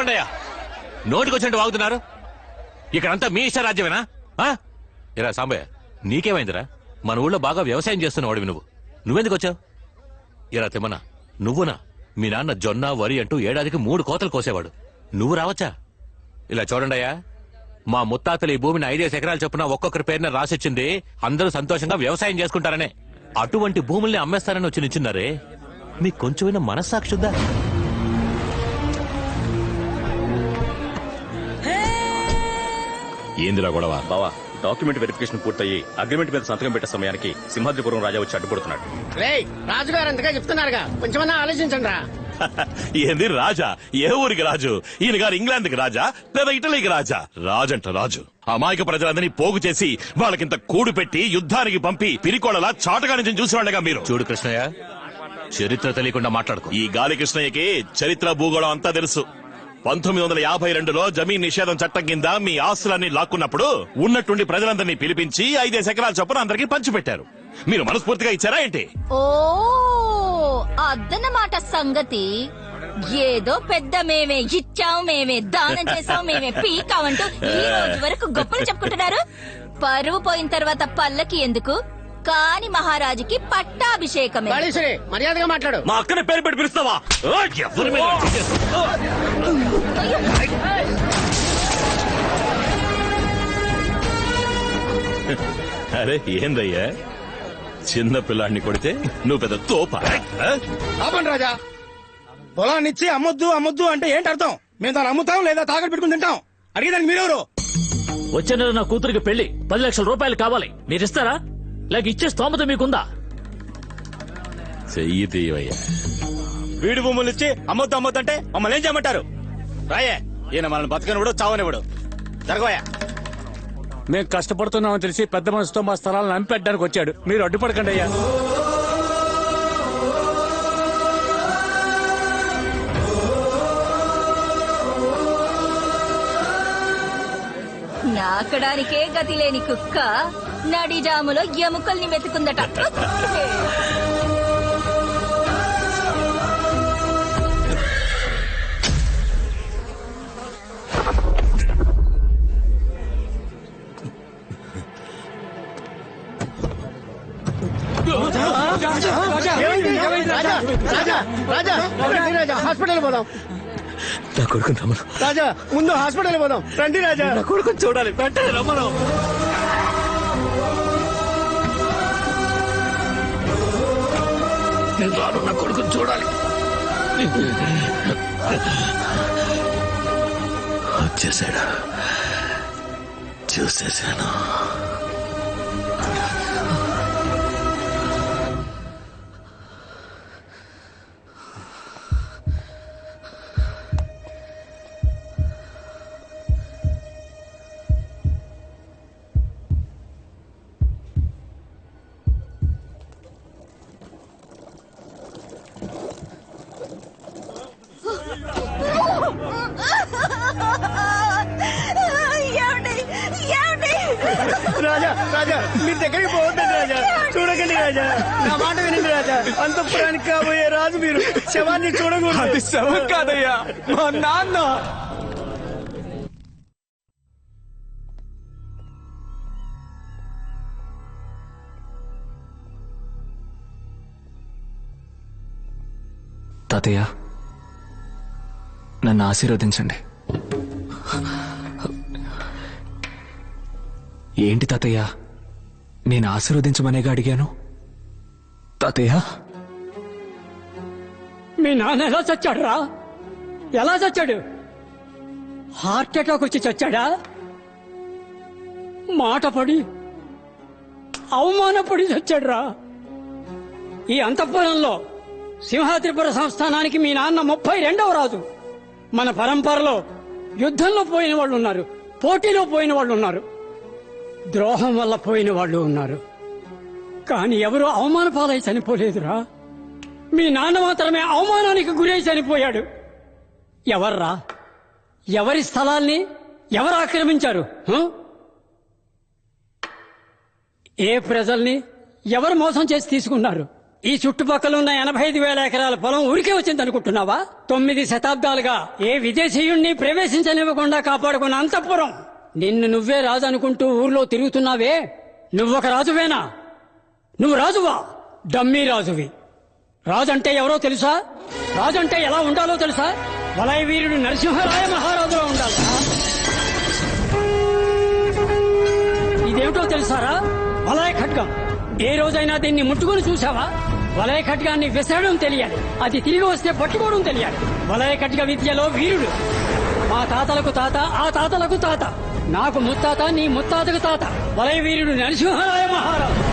ఆపండి అయ్యా, నోటికొచ్చినట్టు వాగుతున్నారు. ఇక్కడంతా మీ ఇష్ట రాజ్యమేనా? ఇలా సాంబయ్య, నీకేమైందిరా? మన ఊళ్ళో బాగా వ్యవసాయం చేస్తున్నవాడివి నువ్వెందుకు వచ్చావు? ఇలా తిమ్మనా, నువ్వునా? మీ నాన్న జొన్న వరి అంటూ ఏడాదికి 3 కోతలు కోసేవాడు, నువ్వు రావచ్చా? ఇలా చూడండియా, మా ముత్తాతలు ఈ భూమిని 5 ఎకరాలు చొప్పున ఒక్కొక్కరి పేరున రాసిచ్చింది అందరూ సంతోషంగా వ్యవసాయం చేసుకుంటారనే. అటువంటి భూముల్ని అమ్మేస్తారని వచ్చి నిల్చున్నారే, మీకు కొంచెమైనా మనస్సాక్షుద్దా? ఏందిరా గొడవ? బావా, డాక్యుమెంట్ వెరిఫికేషన్ పూర్తయి అగ్రిమెంట్ మీద సంతకం పెట్టే సమయానికి సింహాద్రిపురం రాజా వచ్చి అడ్డుపడుతున్నాడు. రాజుగారు అంతగా చెప్తున్నారుగా, కొంచెమన్నా ఆలోచించండి రా. ఏంది రాజా? ఏ ఊరికి రాజు? ఈయన గారు ఇంగ్లాండ్కి రాజా లేదా ఇటలీకి రాజా? రాజంట రాజు. అమాయక ప్రజలందరినీ పోగు చేసి వాళ్ళకింత కూడు పెట్టి యుద్ధానికి పంపి పిరికోళలా చాటగా నుంచి చూసేవాళ్ళగా మీరు. చూడు కృష్ణయ్య, చరిత్ర తెలియకుండా మాట్లాడుకో. ఈ గాలి కృష్ణయ్యకి చరిత్ర భూగోళం అంతా తెలుసు. 1952లో జమీన్ నిషేధం చట్టం కింద మీ ఆస్తులన్నీ లాక్కున్నప్పుడు ఉన్నట్టుండి ప్రజలందరినీ పిలిపించి 5 ఎకరాల చొప్పున అందరికీ పంచిపెట్టారు. మీరు మనస్ఫూర్తిగా ఇచ్చారా ఏంటి? ఓ అదన్నమాట సంగతి. ఏదో పెద్ద మేమే ఇచ్చాం, మేమే దానం చేసాం, మేమే పీకామంటూ ఈ రోజు వరకు గొప్పలు చెప్పుకుంటున్నారు. పరువు పోయిన తర్వాత పల్లకి ఎందుకు? కాని మహారాజుకి పట్టాభిషేకమే. మర్యాదగా మాట్లాడు. మా అక్కనే పేరు పెట్టి పిలుస్తావా? అరే ఏందయ్యా, చిన్న పిల్లాడిని కొడితే నువ్వు పెద్ద తోప. ఆపండి రాజా, పొలాన్నిచ్చి అమ్మొద్దు అమ్మొద్దు అంటే ఏంటి అర్థం? మేము దాన్ని అమ్ముతాం లేదా తాకట్టు పెట్టుకుని తింటాం. అడిగేదానికి మీరెవరు? వచ్చే నెల నా కూతురికి పెళ్లి, 10 లక్షల రూపాయలు కావాలి. మీరిస్తారా? లేక ఇచ్చే స్తోమత మీకుందా? చెయ్యి తీయవయ్యా. వీడి భూములు ఇచ్చి అమ్మొద్దు అమ్మొద్దంటే మమ్మల్ని ఏం చేయమంటారు? రాయే, ఈయన మనల్ని బతకనివ్వడు, చావనివ్వడు. జరగవయ్యా. మేము కష్టపడుతున్నామని తెలిసి పెద్ద మనసుతో మా స్థలాలను అమ్మిపెట్టడానికి వచ్చాడు. మీరు అడ్డుపడకండి అయ్యా. నాకడానికే గతి లేని కుక్క నడిజాములో ఎముకల్ని వెతుకుందట. హాస్పిటల్ పోదాం. నా కొడుకుని రమ్మను. రాజా, ముందు హాస్పిటల్ పోదాం. రండి రాజా. నా కొడుకుని చూడాలి, వెంటనే రమ్మను. నేను రాను, నా కొడుకుని చూడాలి. వచ్చేసాడు, చూసేసాను. రాజా, రాజా, మీరు దగ్గరికి పోవద్దండి రాజా. చూడకండి రాజా, నా మాట వినండి రాజా. అంతఃపురానికి కాబోయే రాజు మీరు. శవాన్ని చూడకూడదు. అది శవం కాదయ్యా, మా నాన్న. తాతయ్య, నన్ను ఆశీర్వదించండి. ఏంటి తాతయ్య, నేను ఆశీర్వదించమనేగా అడిగాను. తాతయ్య, మీ నాన్న ఎలా చచ్చాడు రా? ఎలా చచ్చాడు? హార్ట్ అటాక్ వచ్చి చచ్చాడా? మాట పడి అవమానపడి చచ్చాడు రా. ఈ అంతఃపురంలో సింహాద్రిపుర సంస్థానానికి మీ నాన్న 32వ రాజు. మన పరంపరలో యుద్ధంలో పోయిన వాళ్ళు ఉన్నారు, పోటీలో పోయిన వాళ్ళు ఉన్నారు, ద్రోహం వల్ల పోయిన వాళ్ళు ఉన్నారు. కాని ఎవరు అవమాన పాలై చనిపోలేదురా. మీ నాన్న మాత్రమే అవమానానికి గురై చనిపోయాడు. ఎవర్రా? ఎవరి స్థలాల్ని ఎవరు ఆక్రమించారు? ఏ ప్రజల్ని ఎవరు మోసం చేసి తీసుకున్నారు? ఈ చుట్టుపక్కల ఉన్న 85,000 ఎకరాల పొలం ఊరికే వచ్చింది అనుకుంటున్నావా? 9 శతాబ్దాలుగా ఏ విదేశీయుణ్ణి ప్రవేశించనివ్వకుండా కాపాడుకున్న అంతఃపురం. నిన్ను నువ్వే రాజు అనుకుంటూ ఊర్లో తిరుగుతున్నావే, నువ్వొక రాజువేనా? నువ్వు రాజువా? డమ్మీ రాజువి. రాజంటే ఎవరో తెలుసా? రాజంటే ఎలా ఉండాలో తెలుసా? వలయ వీరుడు నరసింహరాయ మహారాజులో ఉండాలి. ఇదేమిటో తెలుసారా? వలయ ఖడ్గం. ఏ రోజైనా దీన్ని ముట్టుకుని చూసావా? వలయ ఖడ్గాన్ని విసరడం తెలియాలి, అది తిరిగి వస్తే పట్టుకోవడం తెలియాలి. వలయ ఖడ్గ విద్యలో వీరుడు. మా తాతలకు తాత, ఆ తాతలకు తాత, నాకు ముత్తాత, నీ ముత్తాతకు తాత. వలయ వీరుడు నరసింహరాయ మహారాజు.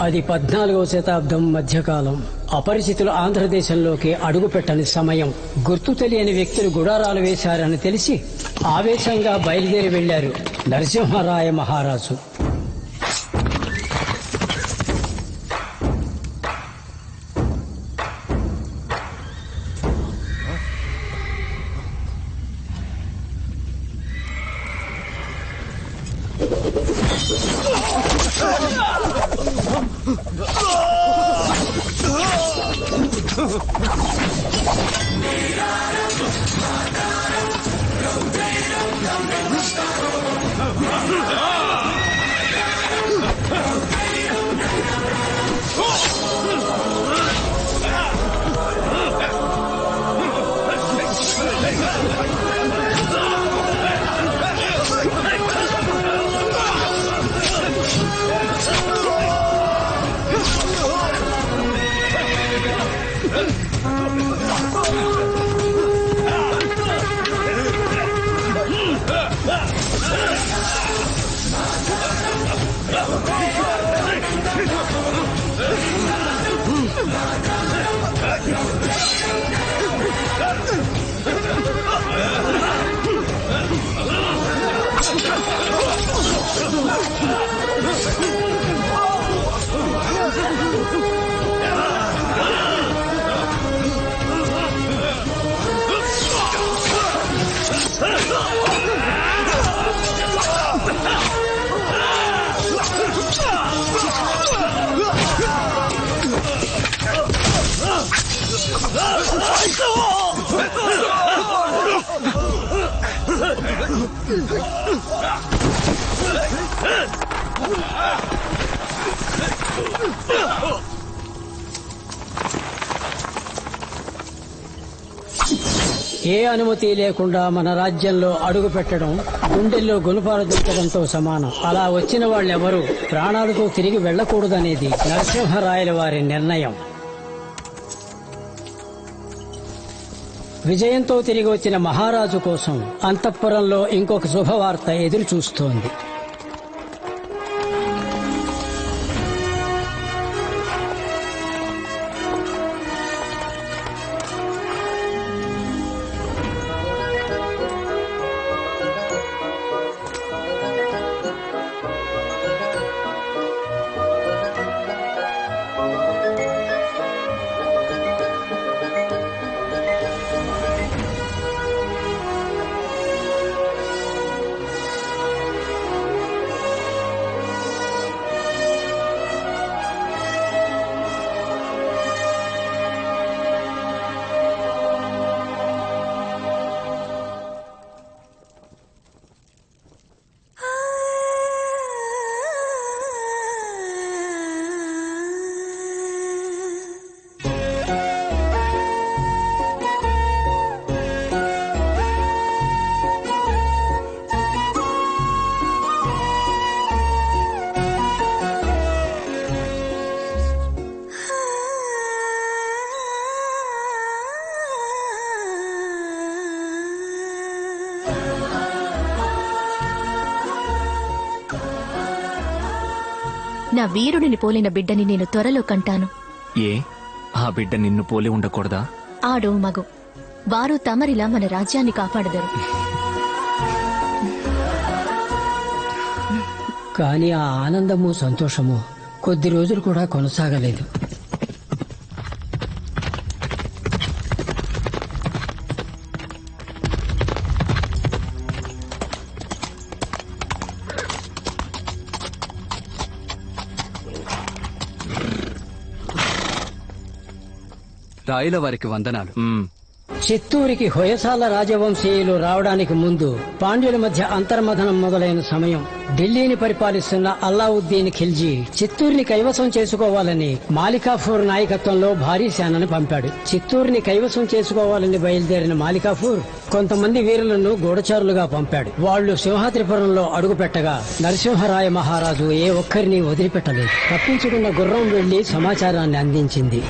అది 14వ శతాబ్దం మధ్యకాలం. అపరిచితులు ఆంధ్రదేశంలోకి అడుగుపెట్టని సమయం. గుర్తు తెలియని వ్యక్తులు గుడారాలు వేశారని తెలిసి ఆవేశంగా బయలుదేరి వెళ్లారు నరసింహరాయ మహారాజు. ఏ అనుమతి లేకుండా మన రాజ్యంలో అడుగు పెట్టడం గుండెల్లో గుణపాలు దించడంతో సమానం. అలా వచ్చిన వాళ్ళెవరూ ప్రాణాలతో తిరిగి వెళ్లకూడదనేది నరసింహరాయల వారి నిర్ణయం. విజయంతో తిరిగి వచ్చిన మహారాజు కోసం అంతఃపురంలో ఇంకొక శుభవార్త ఎదురు చూస్తోంది. నా వీరుడిని పోలిన బిడ్డని నేను త్వరలో కంటాను. ఏ ఆ బిడ్డ నిన్ను పోలి ఉండకూడదా? ఆడు మగు వారు తమరిలా మన రాజ్యాన్ని కాపాడదరు. కానీ ఆ ఆనందము సంతోషము కొద్ది రోజులు కూడా కొనసాగలేదు. రాయుల వారికి వందనాలు. చిత్తూరికి హొయసాల రాజవంశీయులు రావడానికి ముందు పాండ్యుల మధ్య అంతర్మథనం మొదలైన సమయం. ఢిల్లీని పరిపాలిస్తున్న అల్లావుద్దీన్ ఖిల్జీ చిత్తూరుని కైవసం చేసుకోవాలని మాలికాఫూర్ నాయకత్వంలో భారీ సేనను పంపాడు. చిత్తూరుని కైవసం చేసుకోవాలని బయలుదేరిన మాలికాఫూర్ కొంతమంది వీరులను గూఢచారులుగా పంపాడు. వాళ్లు సింహాద్రిపురంలో అడుగుపెట్టగా నరసింహరాయ మహారాజు ఏ ఒక్కరిని వదిలిపెట్టలేదు. తప్పించుకున్న గుర్రం వెళ్లి సమాచారాన్ని అందించింది.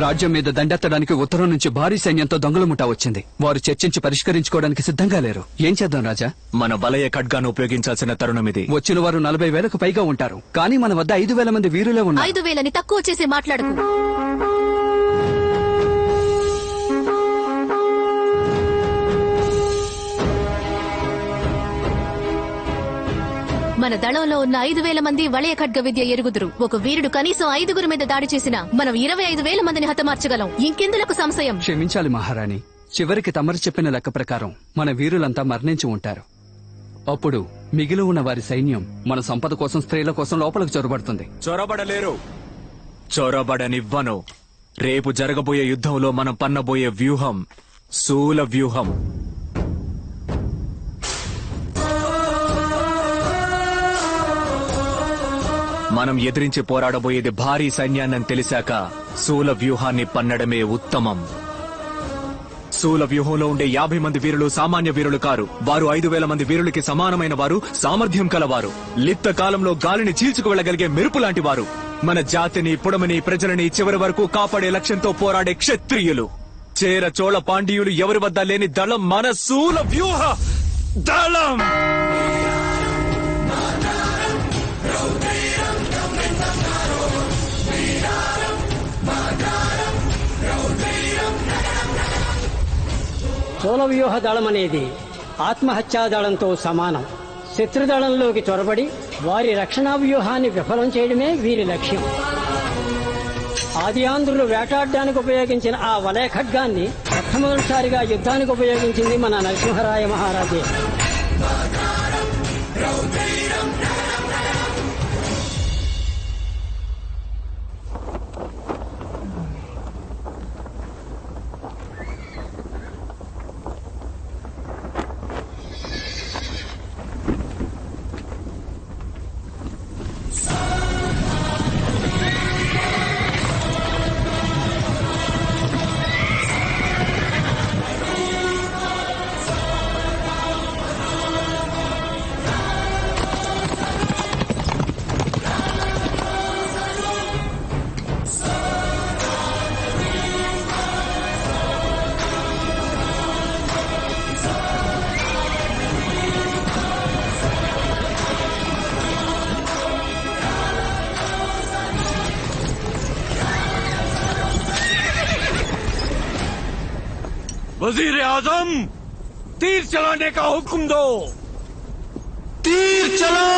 రాజ్యం మీద దండెత్తడానికి ఉత్తరం నుంచి భారీ సైన్యంతో దొంగల ముఠా వచ్చింది. వారు చర్చించి పరిష్కరించుకోవడానికి సిద్ధంగా లేరు. ఏం చేద్దాం రాజా? మన బలయ ఖడ్గాను ఉపయోగించాల్సిన తరుణం ఇది. వచ్చిన వారు 40,000కు పైగా ఉంటారు. కానీ మన వద్ద 5,000 మంది వీరులే ఉన్నారు. 5,000ని తక్కువ చేసి మాట్లాడకు. మన దళంలో ఉన్న 5,000 మంది వలయ ఖడ్గ విద్య ఎరుగుదురు. ఒక వీరుడు కనీసం 5గురి మీద దాడి చేసినా మనం 25,000 మందిని హతమార్చగలం. ఇంకెందులకు సంశయం? క్షమించాలి మహారాణి. చివరికి తమరు చెప్పిన లెక్క ప్రకారం మన వీరులంతా మరణించి ఉంటారు. అప్పుడు మిగిలి ఉన్న వారి సైన్యం మన సంపద కోసం, స్త్రీల కోసం లోపలికి చొరబడుతుంది. చొరబడలేరు. చొరబడనివ్వను. రేపు జరగబోయే యుద్ధంలో మనం పన్నబోయే వ్యూహం శూల వ్యూహం. మనం ఎదిరించి పోరాడబోయేది భారీ సైన్యాన్ని తెలిసాక శూల వ్యూహాన్ని పన్నడమే ఉత్తమం. శూల వ్యూహంలో ఉండే 50 మంది వీరులు సామాన్య వీరులు కారు. వారు 5,000 మంది వీరులకి సమానమైన వారు, సామర్థ్యం కలవారు, లిప్త కాలంలో గాలిని చీల్చుకు వెళ్లగలిగే మెరుపు లాంటి వారు. మన జాతిని, పుడమని, ప్రజలని చివరి వరకు కాపాడే లక్ష్యంతో పోరాడే క్షత్రియులు. చేర చోళ పాండ్యులు ఎవరి వద్ద లేని దళం మన శూల వ్యూహ దళం. చోళవ్యూహ దళం అనేది ఆత్మహత్యా దళంతో సమానం. శత్రుదళంలోకి చొరబడి వారి రక్షణా వ్యూహాన్ని విఫలం చేయడమే వీరి లక్ష్యం. ఆది ఆంధ్రులు వేటాడడానికి ఉపయోగించిన ఆ వలయ ఖడ్గాన్ని మొట్టమొదటిసారిగా యుద్ధానికి ఉపయోగించింది మన నరసింహరాయ మహారాజే. वजीर आजम, तीर चलाने का हुक्म दो. तीर चलाओ.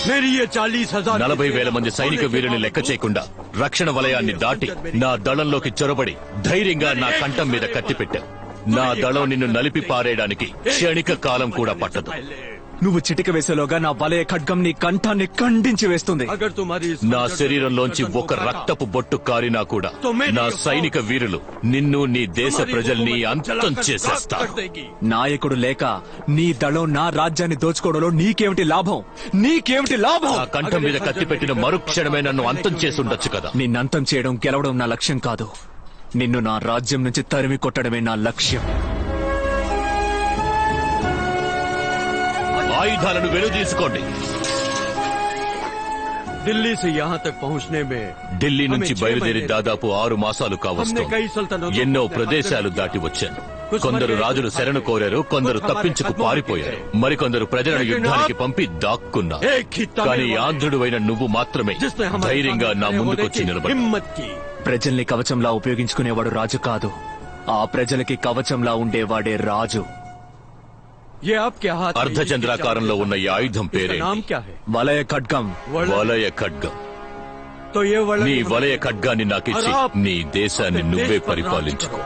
मेरी ये 40,000 40,000 మంది సైనిక వీరుని లెక్క చేయకుండా రక్షణ వలయాన్ని దాటి నా దళంలోకి చొరబడి ధైర్యంగా నా కంఠం మీద కత్తిపెట్టా. నా దళం నిన్ను నలిపి పారేయడానికి క్షణిక కాలం కూడా పట్టదు. నువ్వు చిటిక వేసేలోగా నా వలయ ఖడ్గం నీ కంఠాన్ని ఖండించి వేస్తుంది. अगर तुम्हारी इस నా శరీరంలోంచి ఒక రక్తపు బొట్టు కారినా కూడా నా సైనిక వీరులు నిన్ను నీ దేశ ప్రజల్ని అంతం చేసేస్తారు. నాయకుడు లేక నీ దళం నా రాజ్యాన్ని దోచుకోవడంలో నీకేమిటి లాభం? నీకేమిటి లాభం? నా కంఠం మీద కత్తి పెట్టిన మరుక్షణమే నన్ను అంతం చేసి ఉండొచ్చు కదా. నిన్నంతం చేయడం గెలవడం నా లక్ష్యం కాదు. నిన్ను నా రాజ్యం నుంచి తరిమి కొట్టడమే నా లక్ష్యం. ఆయుధాలను వెనుదీసుకోండి. दिल्ली से यहाँ तक पहुँचने में ఢిల్లీ నుంచి బయలుదేరి దాదాపు 6 మాసాలు కావస్తుంది. ఎన్నో ప్రదేశాలు దాటి వచ్చాను. కొందరు రాజులు శరణు కోరారు, కొందరు తప్పించుకు పారిపోయారు, మరికొందరు ప్రజలను యుద్ధానికి పంపి దాక్కున్నారు. కానీ ఆంధ్రుడువైన నువ్వు మాత్రమే ధైర్యంగా నా ముందుకొచ్చి నిలబడి हिम्मत की ప్రజల్ని కవచంలా ఉపయోగించుకునేవాడు రాజు కాదు. ఆ ప్రజలకి కవచంలా ఉండేవాడే రాజు. ये आपके हाथ में అర్ధచంద్రాకారంలో ఉన్న ఈ ఆయుధం इसका పేరే नाम क्या है? వలయ ఖడ్గం. వలయ ఖడ్గం. तो ये నీ వలయ ఖడ్గాన్ని నాకిచ్చి నీ దేశాన్ని నువ్వే పరిపాలించుకో.